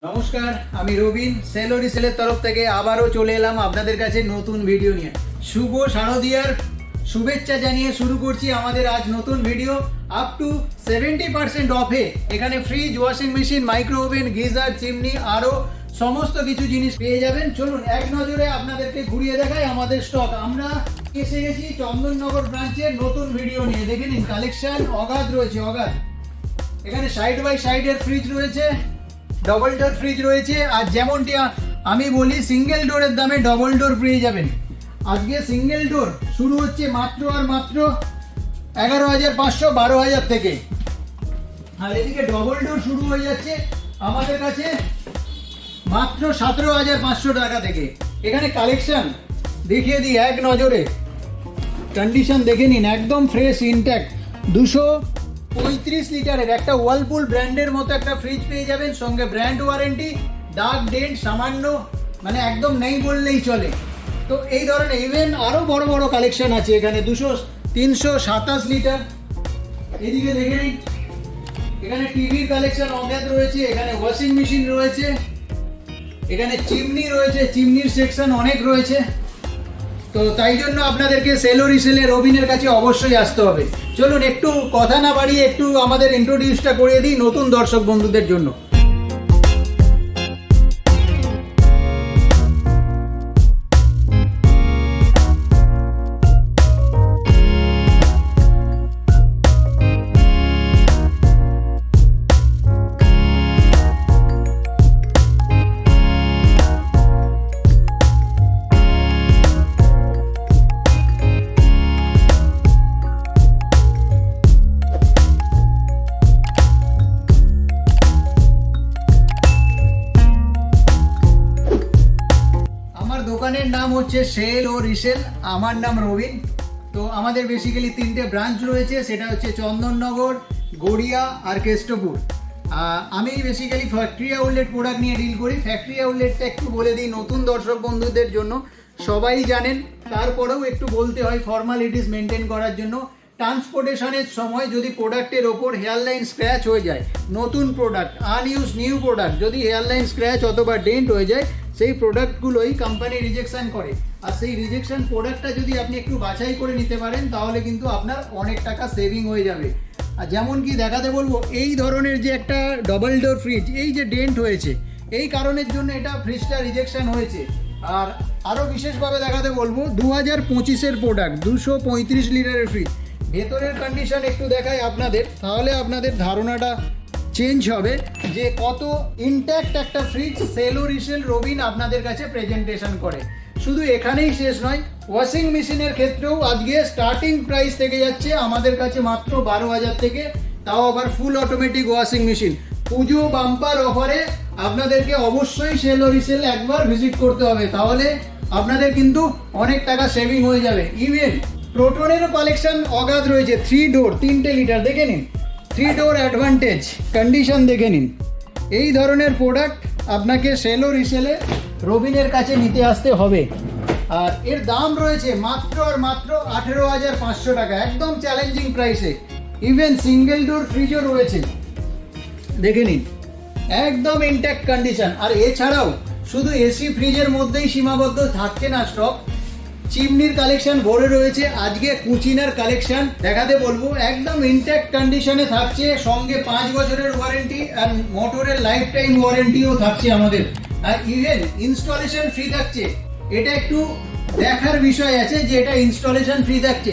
নমস্কার, আমি রবিন সেলোরিসেলের তরফ থেকে আবারও চলে এলাম আপনাদের কাছে নতুন ভিডিও নিয়ে। শুভ শারদিয়ার শুভেচ্ছা জানিয়ে শুরু করছি আমাদের আজ নতুন ভিডিও। আপ টু 70% অফে এখানে fridge, washing machine, micro oven, geyser, chimney আরও সমস্ত কিছু জিনিস পেয়ে যাবেন। চলুন এক নজরে আপনাদেরকে ঘুরিয়ে দেখাই আমাদের স্টক। আমরা এসে গেছি চন্দননগর ব্রাঞ্চের নতুন ভিডিও নিয়ে। দেখে নিন, কালেকশন অগাধ রয়েছে, অগাধ। এখানে সাইড বাই সাইডের ফ্রিজ রয়েছে, ডবল ডোর ফ্রিজ রয়েছে। আর যেমনটি আমি বলি, সিঙ্গেল ডোরের দামে ডবল ডোর পেয়ে যাবেন। আজকে সিঙ্গেল ডোর শুরু হচ্ছে মাত্র আর মাত্র 11,500, 12,000 থেকে। আর এদিকে ডবল ডোর শুরু হয়ে যাচ্ছে আমাদের কাছে মাত্র 17,500 টাকা থেকে। এখানে কালেকশন দেখিয়ে দিই এক নজরে। কন্ডিশন দেখে নিন, একদম ফ্রেশ ইনট্যাক্ট। 235 লিটারের একটা ওয়ালপুল ব্র্যান্ডের মতো একটা ফ্রিজ পেয়ে যাবেন, সঙ্গে ব্র্যান্ড ওয়ারেন্টি। ডার্ক ডেন্ট সামান্য মানে একদম নেই বললেই চলে। তো এই ধরনের ইভেন আরও বড় বড় কালেকশন আছে এখানে। 327 লিটার। এদিকে দেখে নিন, এখানে টিভির কালেকশন অজ্ঞাত রয়েছে, এখানে ওয়াশিং মেশিন রয়েছে, এখানে চিমনি রয়েছে, চিমনির সেকশন অনেক রয়েছে। তো তাই জন্য আপনাদেরকে সেলোরিসেলে রবিনের কাছে অবশ্যই আসতে হবে। চলুন একটু কথা না বাড়িয়ে একটু আমাদের ইন্ট্রোডিউসটা করিয়ে দিই নতুন দর্শক বন্ধুদের জন্য। দোকানের নাম হচ্ছে সেল ও রিসেল। আমার নাম রবিন। তো আমাদের বেসিক্যালি 3টে ব্রাঞ্চ রয়েছে, সেটা হচ্ছে চন্দননগর, গড়িয়া আর কেষ্টপুর। আমি বেসিক্যালি ফ্যাক্টরি আউটলেট প্রোডাক্ট নিয়ে ডিল করি। ফ্যাক্টরি আউটলেটটা একটু বলে দিই নতুন দর্শক বন্ধুদের জন্য, সবাই জানেন, তারপরেও একটু বলতে হয় ফর্মালিটিস মেনটেন করার জন্য। ট্রান্সপোর্টেশনের সময় যদি প্রোডাক্টের ওপর হেয়ারলাইন স্ক্র্যাচ হয়ে যায়, নতুন প্রোডাক্ট, আনইউজ নিউ প্রোডাক্ট, যদি হেয়ারলাইন স্ক্র্যাচ অথবা ডেন্ট হয়ে যায়, সেই প্রোডাক্টগুলোই কোম্পানি রিজেকশন করে। আর সেই রিজেকশন প্রোডাক্টটা যদি আপনি একটু বাছাই করে নিতে পারেন, তাহলে কিন্তু আপনার অনেক টাকা সেভিং হয়ে যাবে। আর যেমন কি দেখাতে বলবো, এই ধরনের যে একটা ডবল ডোর ফ্রিজ, এই যে ডেন্ট হয়েছে, এই কারণের জন্য এটা ফ্রিজটা রিজেকশন হয়েছে। আর আরও বিশেষভাবে দেখাতে বলবো, 2025-এর প্রোডাক্ট, 235 লিটারের ফ্রিজ। ভেতরের কন্ডিশন একটু দেখাই আপনাদের, তাহলে আপনাদের ধারণাটা চেঞ্জ হবে যে কত ইনট্যাক্ট একটা ফ্রিজ সেলোরিসেল রবিন আপনাদের কাছে প্রেজেন্টেশন করে। শুধু এখানেই শেষ নয়, ওয়াশিং মেশিনের ক্ষেত্রেও আজকে স্টার্টিং প্রাইস থেকে যাচ্ছে আমাদের কাছে মাত্র 12,000 থেকে, তাও আবার ফুল অটোমেটিক ওয়াশিং মেশিন। পুজো বাম্পার অফারে আপনাদেরকে অবশ্যই সেলোরিসেল একবার ভিজিট করতে হবে, তাহলে আপনাদের কিন্তু অনেক টাকা সেভিং হয়ে যাবে। ইভেন প্রোটনেরও কালেকশন অগাধ রয়েছে। 3 ডোর 3টে লিটার দেখে নিন, 3 ডোর অ্যাডভান্টেজ, কন্ডিশন দেখে নিন। এই ধরনের প্রোডাক্ট আপনাকে সেলোরিসেলে রবিনের কাছে নিতে আসতে হবে। আর এর দাম রয়েছে মাত্র আর মাত্র 18,500 টাকা, একদম চ্যালেঞ্জিং প্রাইসে। ইভেন সিঙ্গেল ডোর ফ্রিজও রয়েছে, দেখে নিন, একদম ইনট্যাক্ট কন্ডিশন। আর এছাড়াও শুধু এসি ফ্রিজের মধ্যেই সীমাবদ্ধ থাকছে না স্টক, চিমনির কালেকশন ভরে রয়েছে। আজকে কুচিনার কালেকশন দেখাতে বলবো, একদম ইনট্যাক্ট কন্ডিশনে থাকছে, সঙ্গে 5 বছরের ওয়ারেন্টি আর মোটরের লাইফ টাইম ওয়ারেন্টিও থাকছে আমাদের। আর ইভেন ইনস্টলেশন ফ্রি থাকছে। এটা একটু দেখার বিষয় আছে যে এটা ইনস্টলেশন ফ্রি থাকছে।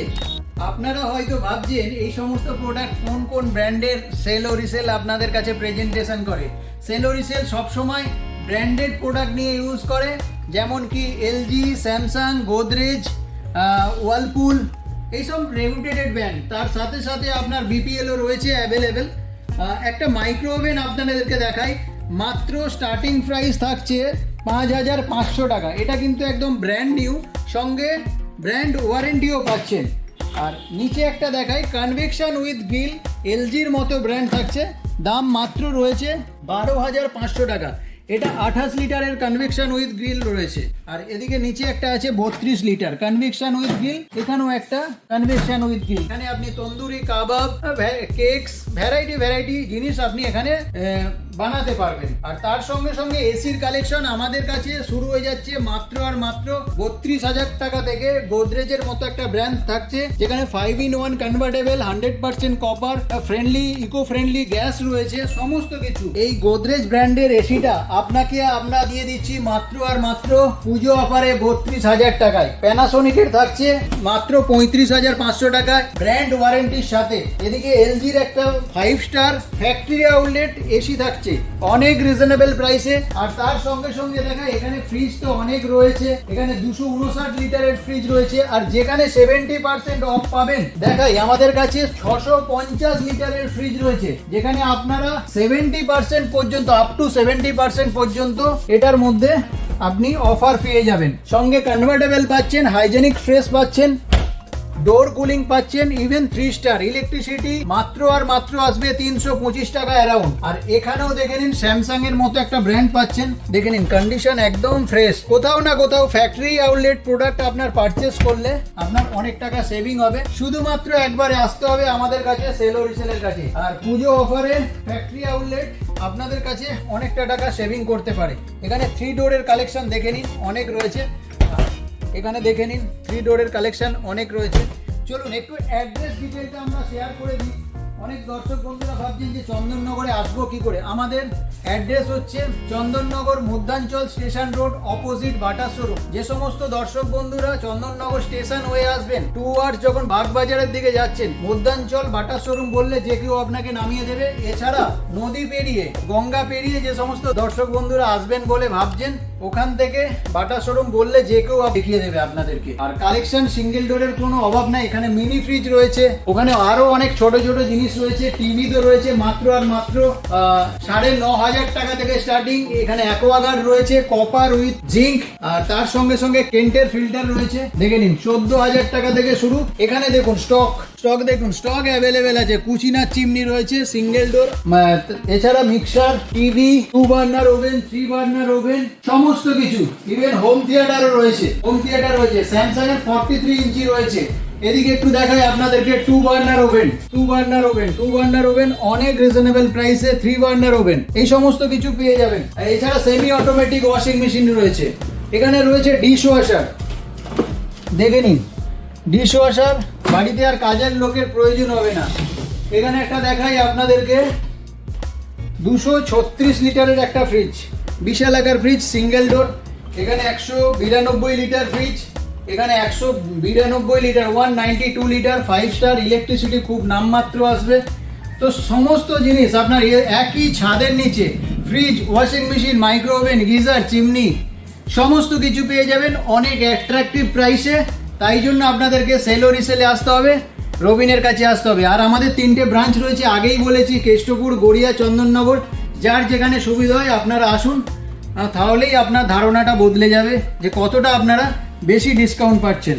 আপনারা হয়তো ভাবছেন এই সমস্ত প্রোডাক্ট কোন কোন ব্র্যান্ডের সেলোরিসেল আপনাদের কাছে প্রেজেন্টেশন করে। সেলোরিসেল সবসময় ব্র্যান্ডেড প্রোডাক্ট নিয়ে ইউজ করে, যেমন কি এলজি, স্যামসাং, গোদরেজ, ওয়ালপুল, এইসব রেপুটেড ব্র্যান্ড। তার সাথে সাথে আপনার বিপিএলও রয়েছে অ্যাভেলেবেল। একটা মাইক্রো ওভেন আপনাদেরকে দেখাই, মাত্র স্টার্টিং প্রাইস থাকছে 5,500 টাকা। এটা কিন্তু একদম ব্র্যান্ড নিউ, সঙ্গে ব্র্যান্ড ওয়ারেন্টিও পাচ্ছেন। আর নিচে একটা দেখাই, কনভেকশন উইথ গ্রিল, এলজির মতো ব্র্যান্ড থাকছে, দাম মাত্র রয়েছে 12,500 টাকা। এটা 28 লিটারের কনভেকশন উইথ গ্রিল রয়েছে। আর এদিকে নিচে একটা আছে 32 লিটার কনভেকশন উইথ গ্রিল, এখানেও একটা কনভেকশন উইথ গ্রিল। এখানে আপনি তন্দুরি, কাবাব, কেকস, ভ্যারাইটি জিনিস আপনি এখানে বানাতে পারবেন। আর তার সঙ্গে সঙ্গে এসির কালেকশন আমাদের কাছে শুরু হয়ে যাচ্ছে মাত্র আর মাত্র 32,000 টাকা থেকে। গোদরেজের মতো একটা ব্র্যান্ড থাকছে যেখানে 5-in-1 convertible, 100% copper, friendly, eco friendly gas রয়েছে, সমস্ত কিছু। এই গোদরেজ ব্র্যান্ডের এসিটা আপনাকে আমরা দিয়ে দিচ্ছি মাত্র আর মাত্র পুজো অফারে 32,000 টাকায়। প্যানাসোনিকের থাকছে মাত্র 35,500 টাকায় ব্র্যান্ড ওয়ারেন্টির সাথে। এদিকে এলজির একটা 5 স্টার ফ্যাক্টরি আউটলেট এসি থাকছে অনেক রিজনেবল প্রাইসে। আর তার সঙ্গে সঙ্গে দেখা এখানে ফ্রিজ তো অনেক রয়েছে, এখানে 259 লিটারের ফ্রিজ রয়েছে। আর যেখানে 70% অফ পাবেন, দেখাই আমাদের কাছে 650 লিটারের ফ্রিজ রয়েছে, যেখানে আপনারা 70% পর্যন্ত, আপ টু 70% পর্যন্ত এটার মধ্যে আপনি অফার পেয়ে যাবেন। সঙ্গে কনভার্টেবল পাচ্ছেন, হাইজেনিক ফ্রেশ পাচ্ছেন, ডোর কুলিং পাচ্ছেন, ইভেন 3 স্টার। ইলেকট্রিসিটি মাত্র আর মাত্র আসবে 325 টাকা অ্যারাউন্ড। আর এখানেও দেখে নিন স্যামসাং এর মতো একটা ব্র্যান্ড পাচ্ছেন, দেখে নিন কন্ডিশন একদম ফ্রেশ। কোথাও না কোথাও ফ্যাক্টরি আউটলেট প্রোডাক্ট আপনার পারচেস করলে আপনার অনেক টাকা সেভিং হবে। শুধুমাত্র একবারে আসতে হবে আমাদের কাছে, সেল ও রিসেলের কাছে। আর পুজো অফারে ফ্যাক্টরি আউটলেট আপনাদের কাছে অনেকটা টাকা সেভিং করতে পারে। এখানে 3 ডোরের কালেকশন দেখে নিন, অনেক রয়েছে। এখানে দেখে নিন 3 ডোরের কালেকশন অনেক রয়েছে। চলুন একটু অ্যাড্রেস ডিটেলটা আমরা শেয়ার করে দিই। অনেক দর্শক বন্ধুরা ভাবছেন যে চন্দননগরে আসবো কি করে। আমাদের অ্যাড্রেস হচ্ছে Chandannagar Madhyanchal station road, opposite বাটা শোরুম। যে সমস্ত দর্শক বন্ধুরা চন্দননগর স্টেশন হয়ে আসবেন, টুয়ার্ডস যখন বাগবাজারের দিকে যাচ্ছেন, মধ্যাঞ্চল বাটা শোরুম বললে যে কেউ আপনাকে নামিয়ে দেবে। এছাড়া নদী পেরিয়ে, গঙ্গা পেরিয়ে যে সমস্ত দর্শক বন্ধুরা আসবেন বলে ভাবছেন, ওখান থেকে বাটা শোরুম বললে যে কেউ দেখিয়ে দেবে আপনাদেরকে। আর কালেকশন সিঙ্গেল ডোরের কোনো অভাব নাই। এখানে মিনি ফ্রিজ রয়েছে, ওখানে আরো অনেক ছোট ছোট জিনিস রয়েছে, টিভি তো রয়েছে মাত্র আর মাত্র 9,500 টাকা থেকে স্টার্টিং। এখানে অ্যাকোয়াগার্ড রয়েছে, কপার উইথ জিঙ্ক। আর তার সঙ্গে সঙ্গে কেন্টের ফিল্টার রয়েছে, দেখে নিন 14,000 টাকা থেকে শুরু। এখানে দেখুন স্টক দেখুন, স্টক অ্যাভেলেবেল আছে। কুচিনার চিমনি রয়েছে সিঙ্গেল ডোর, এছাড়া mixer, TV, 2 burner oven, 3 burner oven, সমস্ত কিছু। ইভেন হোম থিয়েটারও রয়েছে, স্যামসাং এর 43 ইঞ্চি রয়েছে। এদিকে একটু দেখাই আপনাদেরকে 2 বার্নার ওভেন অনেক রিজনেবল প্রাইসে, 3 বার্নার ওভেন, এই সমস্ত কিছু পেয়ে যাবেন। এছাড়া সেমি অটোমেটিক ওয়াশিং মেশিন রয়েছে। এখানে রয়েছে ডিশ ওয়াশার, দেখে নিন ডিশ ওয়াশার, বাড়িতে আর কাজের লোকের প্রয়োজন হবে না। এখানে একটা দেখাই আপনাদেরকে 236 লিটারের একটা ফ্রিজ, বিশাল আকার ফ্রিজ, সিঙ্গেল ডোর। এখানে 192 লিটার ফ্রিজ, এখানে 192 লিটার, 192 লিটার, 5 স্টার। ইলেকট্রিসিটি খুব নামমাত্র আসবে। তো সমস্ত জিনিস আপনার একই ছাদের নিচে, fridge, washing machine, micro oven, geyser, chimney, সমস্ত কিছু পেয়ে যাবেন অনেক অ্যাট্রাকটিভ প্রাইসে। তাই জন্য আপনাদেরকে সেল ও রিসেলে আসতে হবে, রবিনের কাছে আসতে হবে। আর আমাদের 3টে ব্রাঞ্চ রয়েছে, আগেই বলেছি, কেষ্টপুর, গড়িয়া, চন্দননগর। যার যেখানে সুবিধা হয় আপনারা আসুন, তাহলেই আপনার ধারণাটা বদলে যাবে যে কতটা আপনারা বেশি ডিসকাউন্ট পাচ্ছেন।